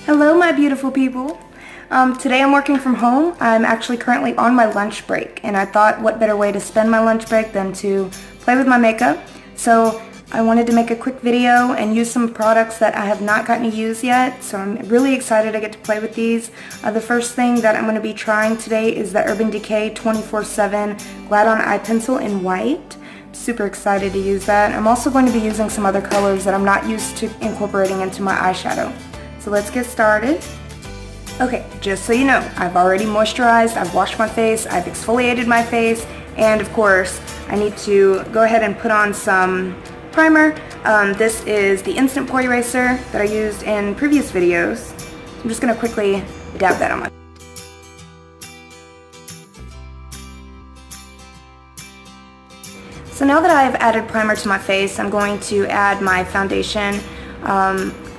Hello, my beautiful people. Today I'm working from home. I'm actually currently on my lunch break, and I thought what better way to spend my lunch break than to play with my makeup. So I wanted to make a quick video and use some products that I have not gotten to use yet, so I'm really excited to get to play with these. The first thing that I'm going to be trying today is the Urban Decay 24/7 Glide-On Eye Pencil in white. Super excited to use that. I'm also going to be using some other colors that I'm not used to incorporating into my eyeshadow. So let's get started. Okay, just so you know, I've already moisturized, I've washed my face, I've exfoliated my face, and of course, I need to go ahead and put on some primer. This is the Instant Pore Eraser that I used in previous videos. I'm just gonna quickly dab that on my. So now that I've added primer to my face, I'm going to add my foundation.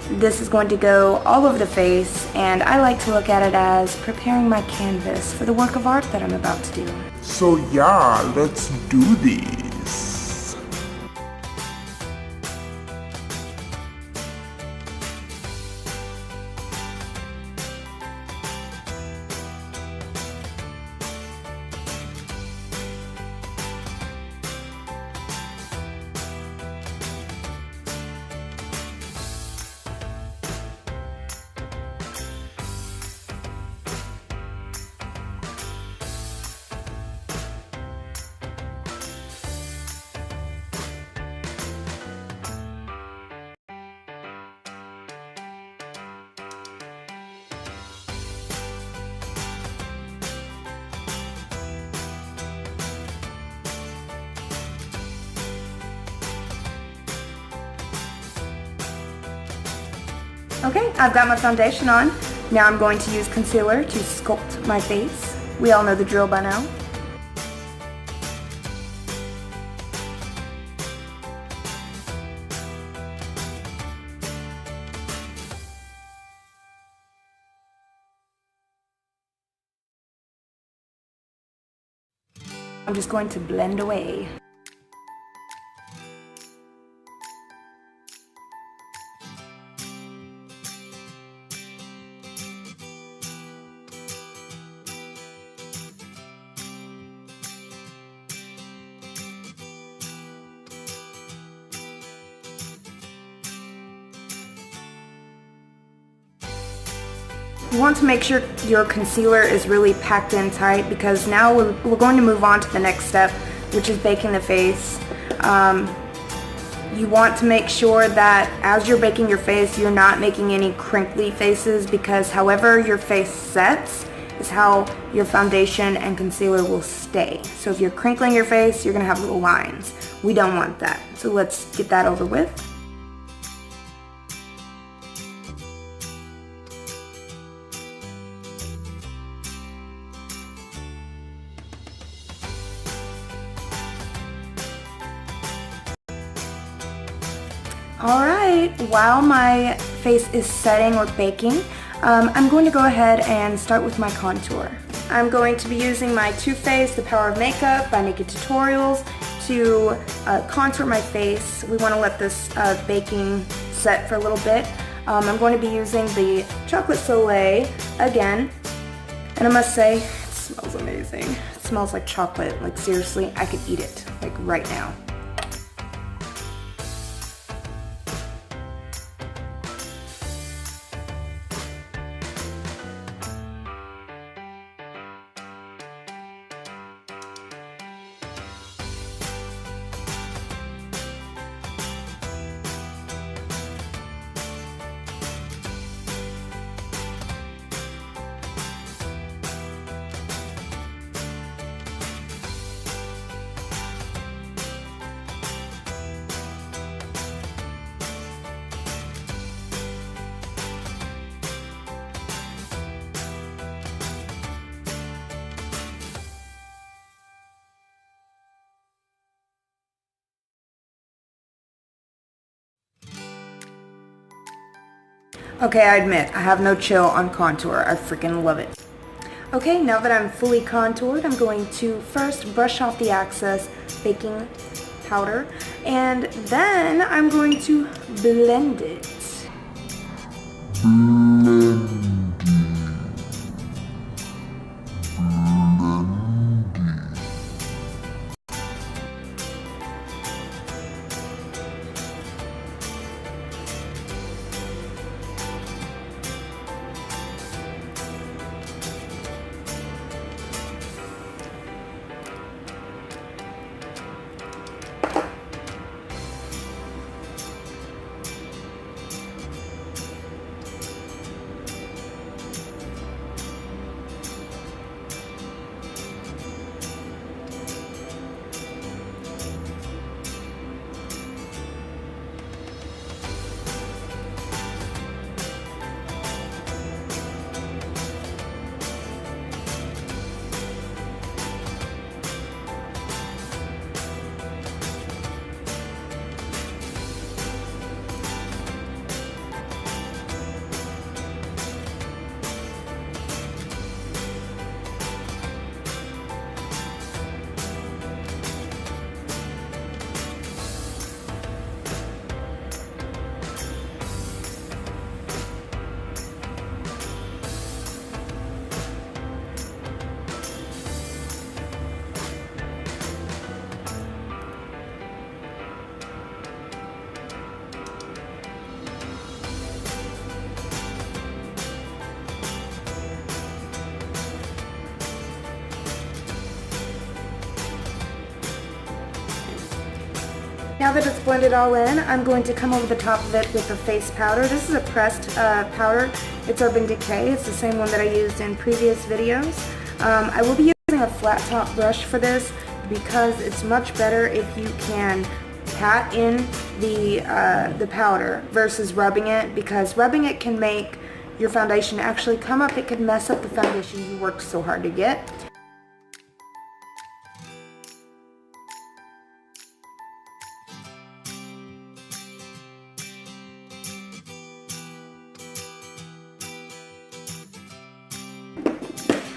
This is going to go all over the face, and I like to look at it as preparing my canvas for the work of art that I'm about to do. So yeah, let's do this. Okay, I've got my foundation on. Now I'm going to use concealer to sculpt my face. We all know the drill by now. I'm just going to blend away. You want to make sure your concealer is really packed in tight, because now we're going to move on to the next step, which is baking the face. You want to make sure that as you're baking your face, you're not making any crinkly faces, because however your face sets is how your foundation and concealer will stay. So if you're crinkling your face, you're going to have little lines. We don't want that. So let's get that over with. Alright, while my face is setting or baking, I'm going to go ahead and start with my contour. I'm going to be using my Too Faced The Power of Makeup by Naked Tutorials to contour my face. We want to let this baking set for a little bit. I'm going to be using the Chocolate Soleil again, and I must say, it smells amazing. It smells like chocolate, like seriously, I could eat it, like right now. Okay, I admit, I have no chill on contour. I freaking love it. Okay, now that I'm fully contoured, I'm going to first brush off the excess baking powder, and then I'm going to blend it. Now that it's blended all in, I'm going to come over the top of it with the face powder. This is a pressed powder. It's Urban Decay. It's the same one that I used in previous videos. I will be using a flat top brush for this because it's much better if you can pat in the powder versus rubbing it, because rubbing it can make your foundation actually come up. It could mess up the foundation you worked so hard to get.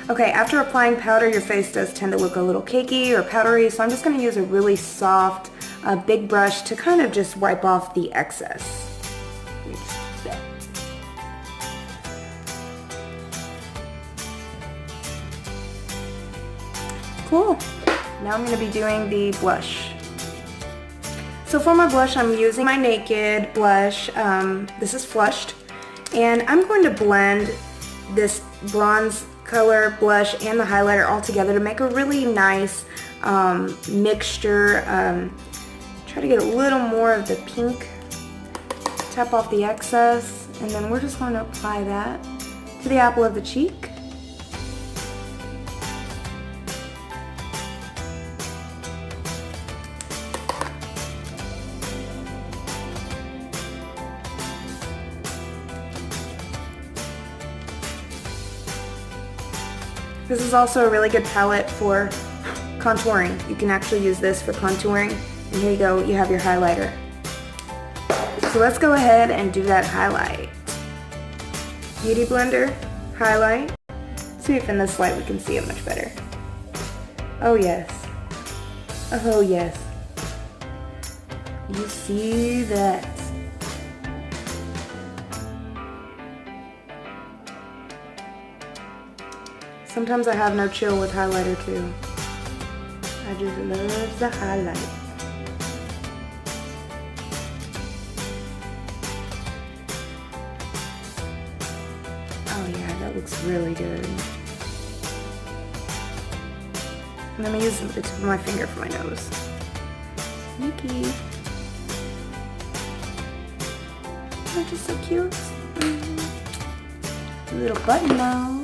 Okay, after applying powder, your face does tend to look a little cakey or powdery, so I'm just going to use a really soft, big brush to kind of just wipe off the excess. Cool. Now I'm going to be doing the blush. So for my blush, I'm using my Naked blush. This is flushed, and I'm going to blend this bronze color blush and the highlighter all together to make a really nice mixture. Try to get a little more of the pink, tap off the excess, and then we're just going to apply that to the apple of the cheek. This is also a really good palette for contouring. You can actually use this for contouring. And here you go, you have your highlighter. So let's go ahead and do that highlight. Beauty blender, highlight. See if in this light we can see it much better. Oh yes. Oh yes. You see that? Sometimes I have no chill with highlighter too. I just love the highlight. Oh yeah, that looks really good. And I'm gonna use the tip of my finger for my nose. Sneaky. Oh, just so cute. Little button nose.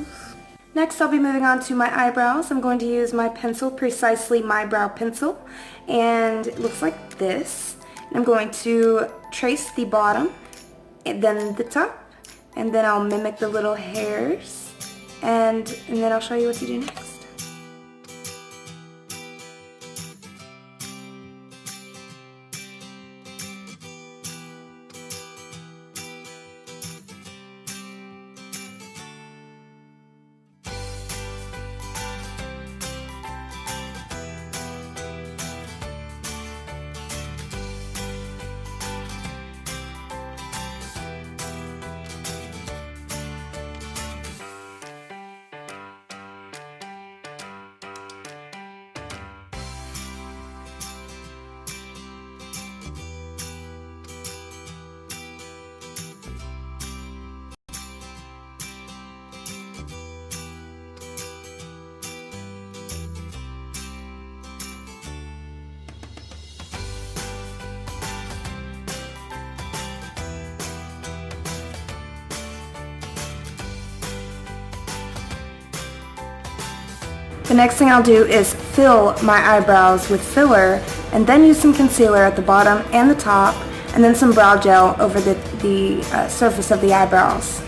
Next, I'll be moving on to my eyebrows. I'm going to use my pencil, Precisely My Brow Pencil, and it looks like this. I'm going to trace the bottom, and then the top, and then I'll mimic the little hairs, and then I'll show you what to do next. The next thing I'll do is fill my eyebrows with filler, and then use some concealer at the bottom and the top, and then some brow gel over the surface of the eyebrows.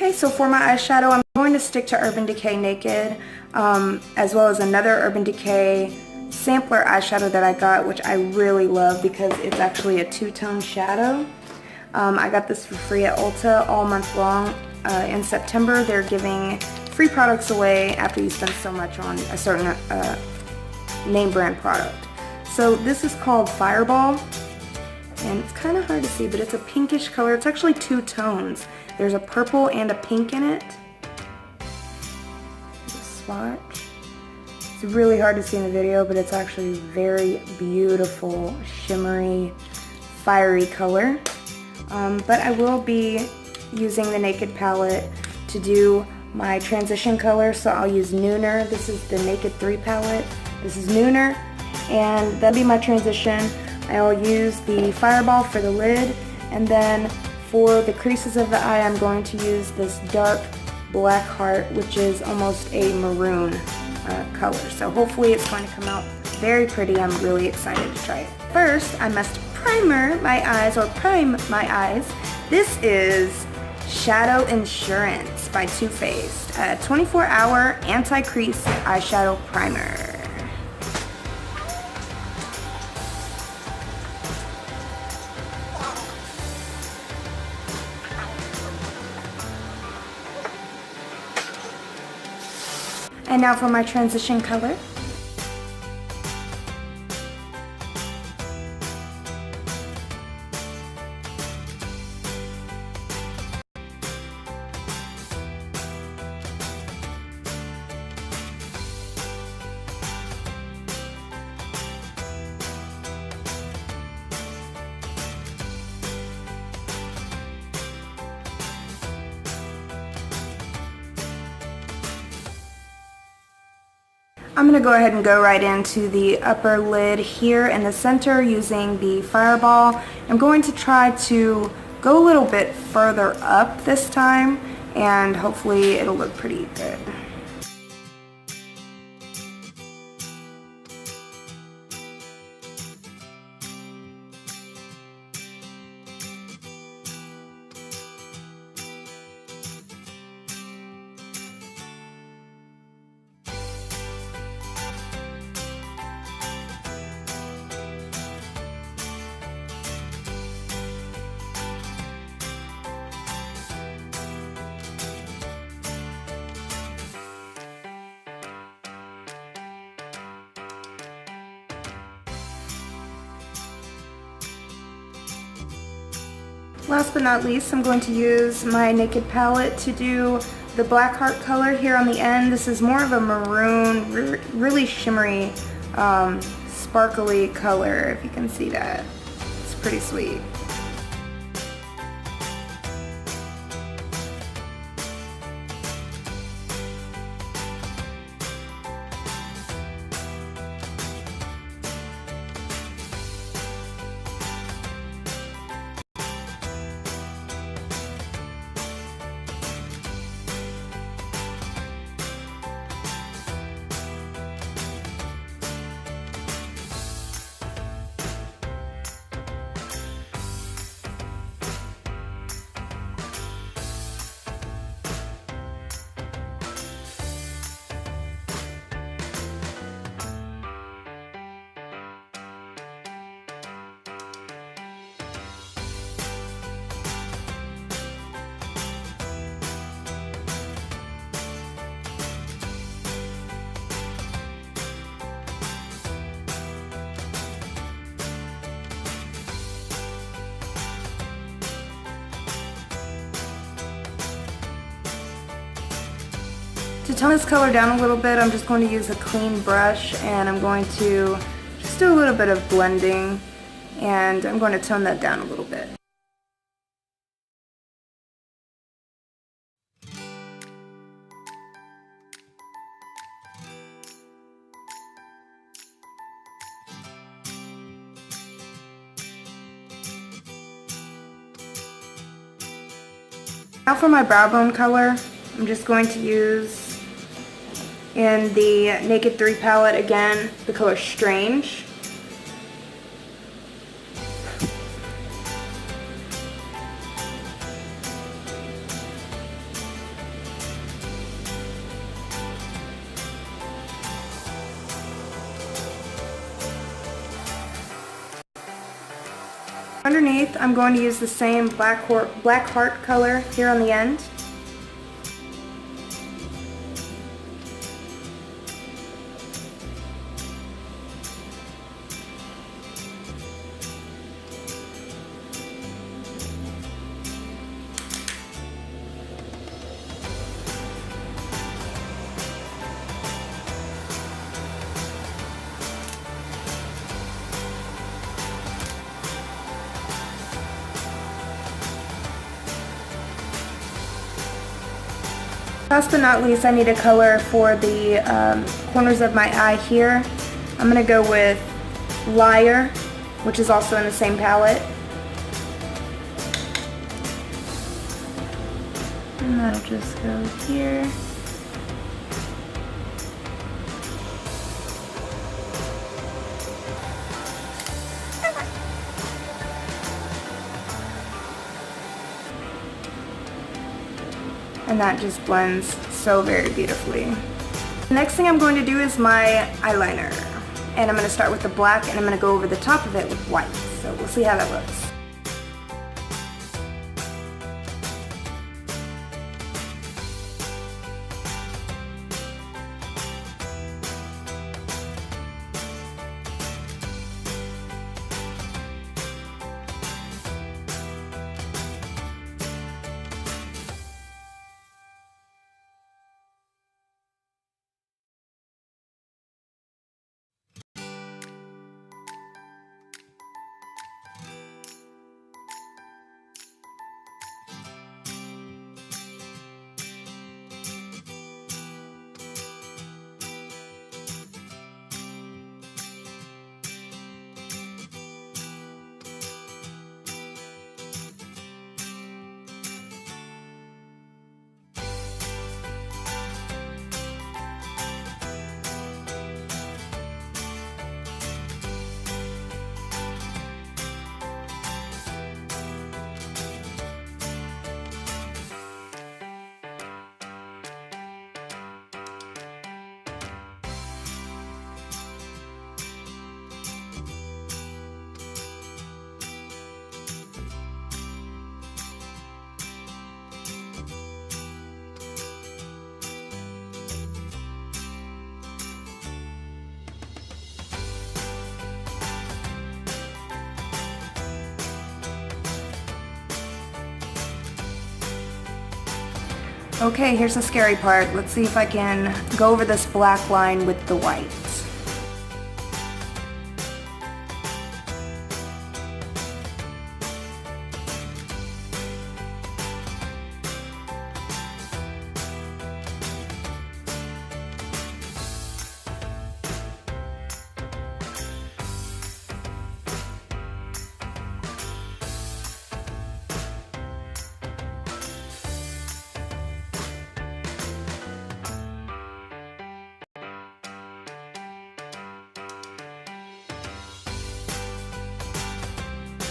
Okay, so for my eyeshadow, I'm going to stick to Urban Decay Naked, as well as another Urban Decay sampler eyeshadow that I got, which I really love because it's actually a two-tone shadow. I got this for free at Ulta all month long. In September, they're giving free products away after you spend so much on a certain name brand product. So this is called Fireball, and it's kind of hard to see, but it's a pinkish color. It's actually two tones. There's a purple and a pink in it. Swatch. It's really hard to see in the video, but it's actually very beautiful, shimmery, fiery color. But I will be using the Naked palette to do my transition color, so I'll use Nooner. This is the Naked 3 palette. This is Nooner, and that'll be my transition. I'll use the Fireball for the lid, and then for the creases of the eye, I'm going to use this dark black heart, which is almost a maroon color. So hopefully it's going to come out very pretty. I'm really excited to try it. First, I must primer my eyes, or prime my eyes. This is Shadow Insurance by Too Faced, a 24-hour anti-crease eyeshadow primer. And now for my transition color. I'm going to go ahead and go right into the upper lid here in the center using the Fireball. I'm going to try to go a little bit further up this time, and hopefully it'll look pretty good. Last but not least, I'm going to use my Naked palette to do the black heart color here on the end. This is more of a maroon, really shimmery, sparkly color, if you can see that. It's pretty sweet. To tone this color down a little bit, I'm just going to use a clean brush, and I'm going to just do a little bit of blending, and I'm going to tone that down a little bit. Now for my brow bone color, I'm just going to use, in the Naked 3 palette again, the color Strange. Underneath, I'm going to use the same black heart color here on the end. Last but not least, I need a color for the corners of my eye here. I'm going to go with Liar, which is also in the same palette. And that'll just go here. And that just blends so very beautifully. The next thing I'm going to do is my eyeliner. And I'm going to start with the black and I'm going to go over the top of it with white. So we'll see how that looks. Okay, here's the scary part. Let's see if I can go over this black line with the white.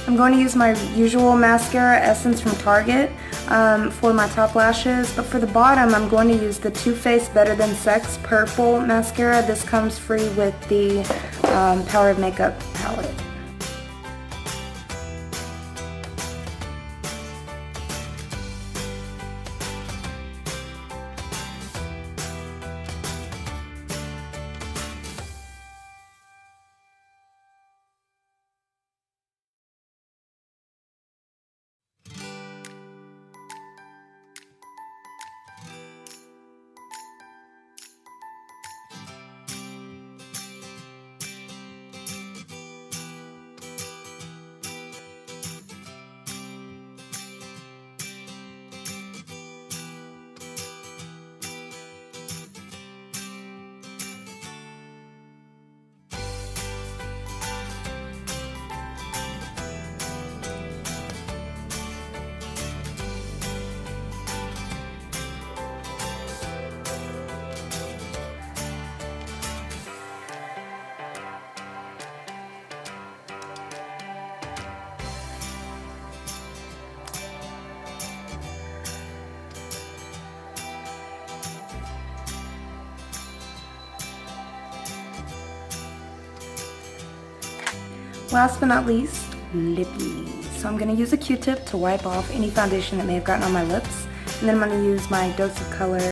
I'm going to use my usual mascara, Essence from Target, for my top lashes, but for the bottom I'm going to use the Too Faced Better Than Sex Purple Mascara. This comes free with the Power of Makeup palette. Last but not least, lippy. So I'm going to use a Q-tip to wipe off any foundation that may have gotten on my lips. And then I'm going to use my dose of color.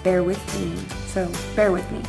Bear with me. So bear with me.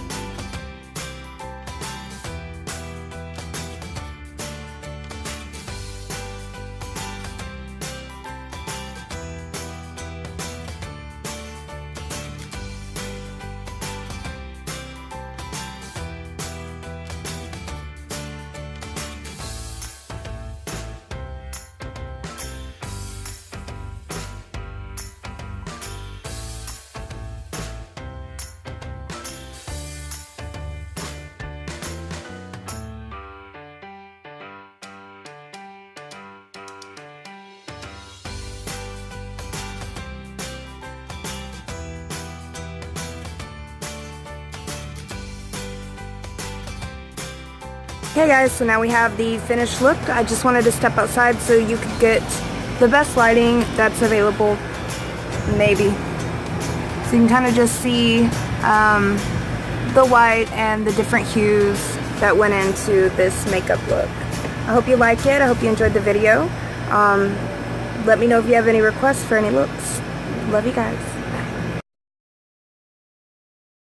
Hey guys, so now we have the finished look. I just wanted to step outside so you could get the best lighting that's available, maybe. So you can kind of just see the white and the different hues that went into this makeup look. I hope you like it. I hope you enjoyed the video. Let me know if you have any requests for any looks. Love you guys.